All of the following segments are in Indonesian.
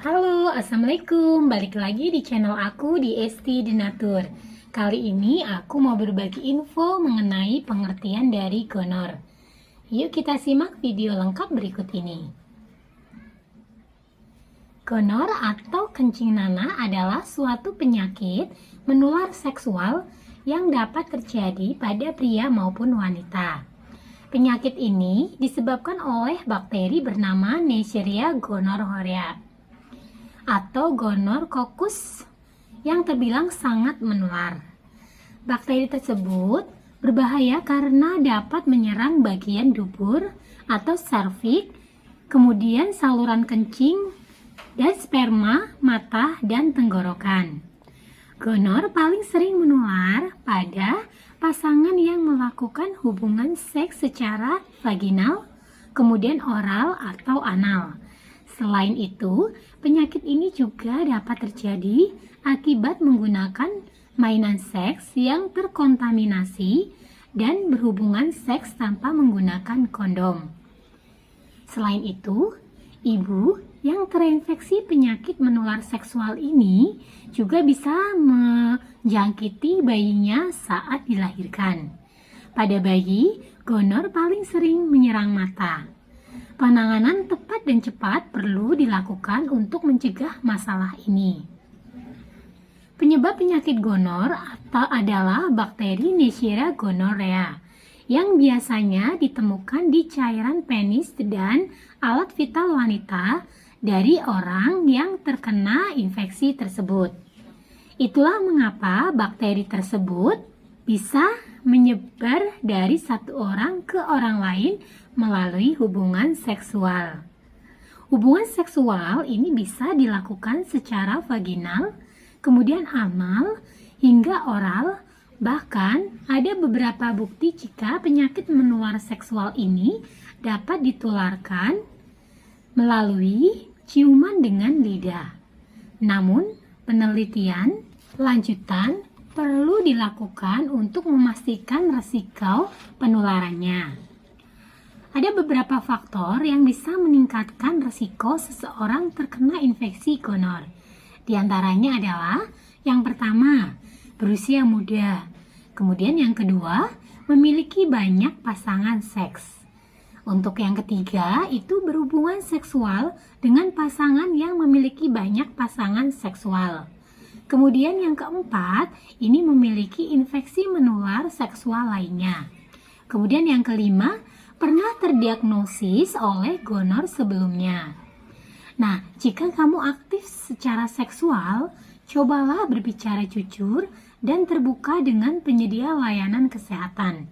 Halo, Assalamualaikum. Balik lagi di channel aku di Esti Denatur. Kali ini aku mau berbagi info mengenai pengertian dari gonor. Yuk kita simak video lengkap berikut ini. Gonor atau kencing nanah adalah suatu penyakit menular seksual yang dapat terjadi pada pria maupun wanita. Penyakit ini disebabkan oleh bakteri bernama Neisseria gonorrhoeae atau gonorrhococcus yang terbilang sangat menular. Bakteri tersebut berbahaya karena dapat menyerang bagian dubur atau serviks, kemudian saluran kencing dan sperma, mata, dan tenggorokan. Gonor paling sering menular pada pasangan yang melakukan hubungan seks secara vaginal, kemudian oral atau anal. Selain itu, penyakit ini juga dapat terjadi akibat menggunakan mainan seks yang terkontaminasi dan berhubungan seks tanpa menggunakan kondom. Selain itu, ibu yang terinfeksi penyakit menular seksual ini juga bisa menjangkiti bayinya saat dilahirkan. Pada bayi, gonor paling sering menyerang mata. Penanganan tepat dan cepat perlu dilakukan untuk mencegah masalah ini. Penyebab penyakit gonor adalah bakteri Neisseria gonorrhoeae yang biasanya ditemukan di cairan penis dan alat vital wanita dari orang yang terkena infeksi tersebut. Itulah mengapa bakteri tersebut bisa menyebar dari satu orang ke orang lain melalui hubungan seksual. Hubungan seksual ini bisa dilakukan secara vaginal, kemudian anal, hingga oral. Bahkan ada beberapa bukti jika penyakit menular seksual ini dapat ditularkan melalui ciuman dengan lidah. Namun, penelitian lanjutan perlu dilakukan untuk memastikan risiko penularannya. Ada beberapa faktor yang bisa meningkatkan risiko seseorang terkena infeksi gonor. Di antaranya adalah yang pertama, berusia muda. Kemudian yang kedua, memiliki banyak pasangan seks. Untuk yang ketiga, itu berhubungan seksual dengan pasangan yang memiliki banyak pasangan seksual. Kemudian yang keempat, ini memiliki infeksi menular seksual lainnya. Kemudian yang kelima, pernah terdiagnosis oleh gonor sebelumnya. Nah, jika kamu aktif secara seksual, cobalah berbicara jujur dan terbuka dengan penyedia layanan kesehatan.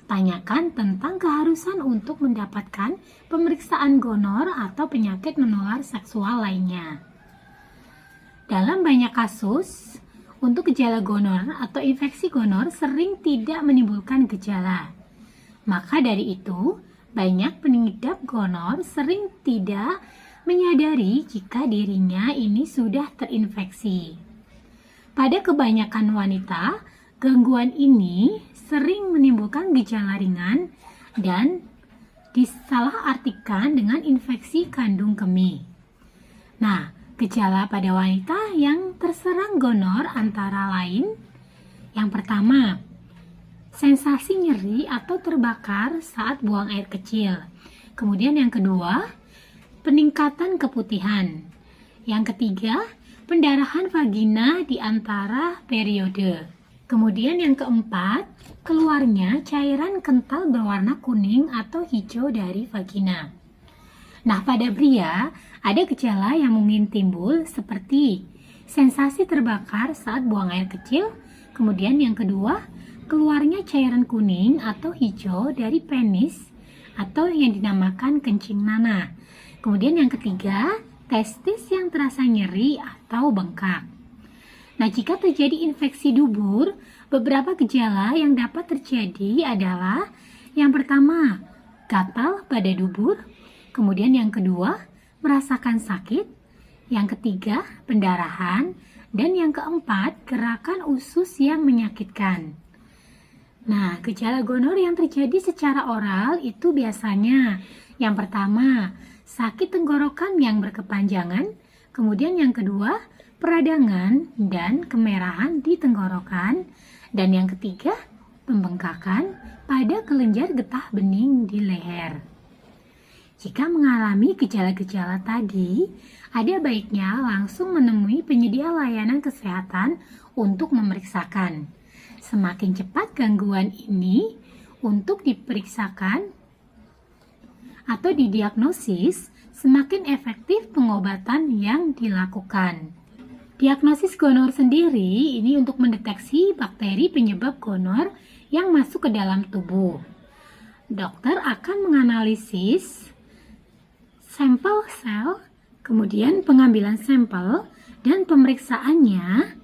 Tanyakan tentang keharusan untuk mendapatkan pemeriksaan gonor atau penyakit menular seksual lainnya. Dalam banyak kasus, untuk gejala gonor atau infeksi gonor sering tidak menimbulkan gejala. Maka dari itu, banyak pengidap gonor sering tidak menyadari jika dirinya ini sudah terinfeksi. Pada kebanyakan wanita, gangguan ini sering menimbulkan gejala ringan dan disalahartikan dengan infeksi kandung kemih. Nah, gejala pada wanita yang terserang gonor antara lain, yang pertama, sensasi nyeri atau terbakar saat buang air kecil. Kemudian yang kedua, peningkatan keputihan. Yang ketiga, pendarahan vagina di antara periode. Kemudian yang keempat, keluarnya cairan kental berwarna kuning atau hijau dari vagina. Nah, pada pria, ada gejala yang mungkin timbul seperti sensasi terbakar saat buang air kecil. Kemudian yang kedua, keluarnya cairan kuning atau hijau dari penis atau yang dinamakan kencing nanah. Kemudian yang ketiga, testis yang terasa nyeri atau bengkak. Nah, jika terjadi infeksi dubur, beberapa gejala yang dapat terjadi adalah yang pertama, gatal pada dubur. Kemudian yang kedua, merasakan sakit. Yang ketiga, pendarahan. Dan yang keempat, gerakan usus yang menyakitkan. Nah, gejala gonor yang terjadi secara oral itu biasanya yang pertama, sakit tenggorokan yang berkepanjangan, Kemudian yang kedua, peradangan dan kemerahan di tenggorokan. Dan yang ketiga, pembengkakan pada kelenjar getah bening di leher. Jika mengalami gejala-gejala tadi, ada baiknya langsung menemui penyedia layanan kesehatan untuk memeriksakan. Semakin cepat gangguan ini untuk diperiksakan atau didiagnosis, semakin efektif pengobatan yang dilakukan. Diagnosis gonor sendiri ini untuk mendeteksi bakteri penyebab gonor yang masuk ke dalam tubuh. Dokter akan menganalisis sampel sel, kemudian pengambilan sampel dan pemeriksaannya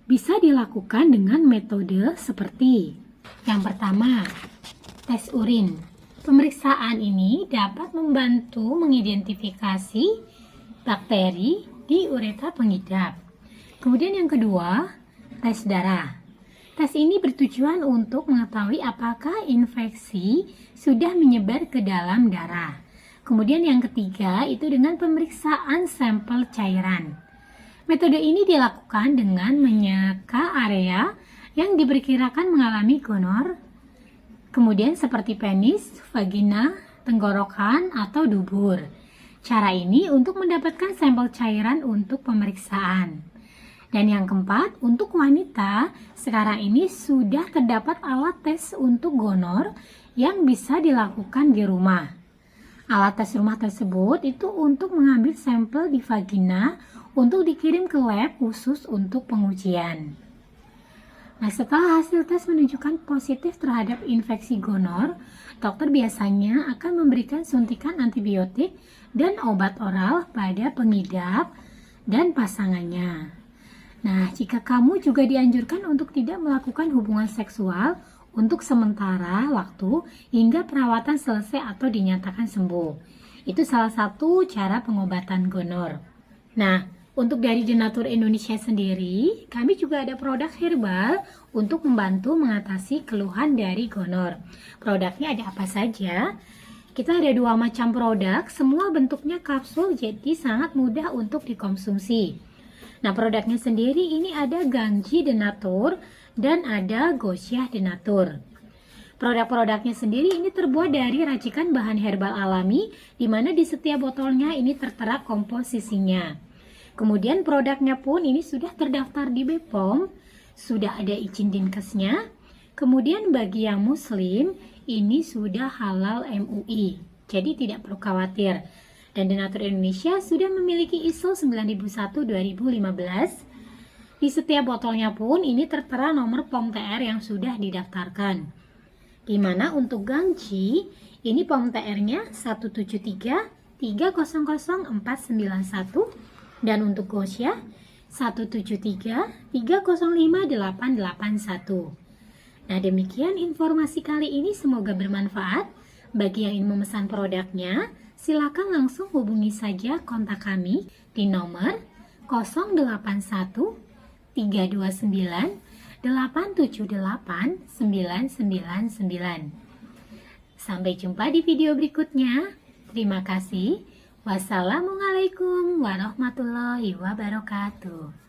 bisa dilakukan dengan metode seperti yang pertama, tes urin. Pemeriksaan ini dapat membantu mengidentifikasi bakteri di uretra pengidap. Kemudian yang kedua, tes darah. Tes ini bertujuan untuk mengetahui apakah infeksi sudah menyebar ke dalam darah. Kemudian yang ketiga itu dengan pemeriksaan sampel cairan. Metode ini dilakukan dengan menyeka area yang diperkirakan mengalami gonor, kemudian seperti penis, vagina, tenggorokan, atau dubur. Cara ini untuk mendapatkan sampel cairan untuk pemeriksaan. Dan yang keempat, untuk wanita, sekarang ini sudah terdapat alat tes untuk gonor yang bisa dilakukan di rumah. Alat tes rumah tersebut itu untuk mengambil sampel di vagina untuk dikirim ke lab khusus untuk pengujian. Nah, setelah hasil tes menunjukkan positif terhadap infeksi gonor, dokter biasanya akan memberikan suntikan antibiotik dan obat oral pada pengidap dan pasangannya. Nah, jika kamu juga dianjurkan untuk tidak melakukan hubungan seksual untuk sementara waktu hingga perawatan selesai atau dinyatakan sembuh. Itu salah satu cara pengobatan gonor. Nah, untuk dari Denatur Indonesia sendiri, kami juga ada produk herbal untuk membantu mengatasi keluhan dari gonor. Produknya ada apa saja? Kita ada 2 macam produk, semua bentuknya kapsul, jadi sangat mudah untuk dikonsumsi. Nah, produknya sendiri ini ada Gangji Denatur dan ada Gosiah Denatur. Produk-produknya sendiri ini terbuat dari racikan bahan herbal alami, di mana di setiap botolnya ini tertera komposisinya. Kemudian produknya pun ini sudah terdaftar di BPOM, sudah ada izin Dinkesnya. Kemudian bagi yang muslim, ini sudah halal MUI, jadi tidak perlu khawatir. Dan Denatur Indonesia sudah memiliki ISO 9001-2015. Di setiap botolnya pun ini tertera nomor POM TR yang sudah didaftarkan. Di mana untuk Gangji, ini POM TR-nya 173 300 491. Dan untuk Gosiah 173 305 881. Nah, demikian informasi kali ini, semoga bermanfaat. Bagi yang ingin memesan produknya, silakan langsung hubungi saja kontak kami di nomor 081 329 878 999. Sampai jumpa di video berikutnya. Terima kasih. Wassalamualaikum warahmatullahi wabarakatuh.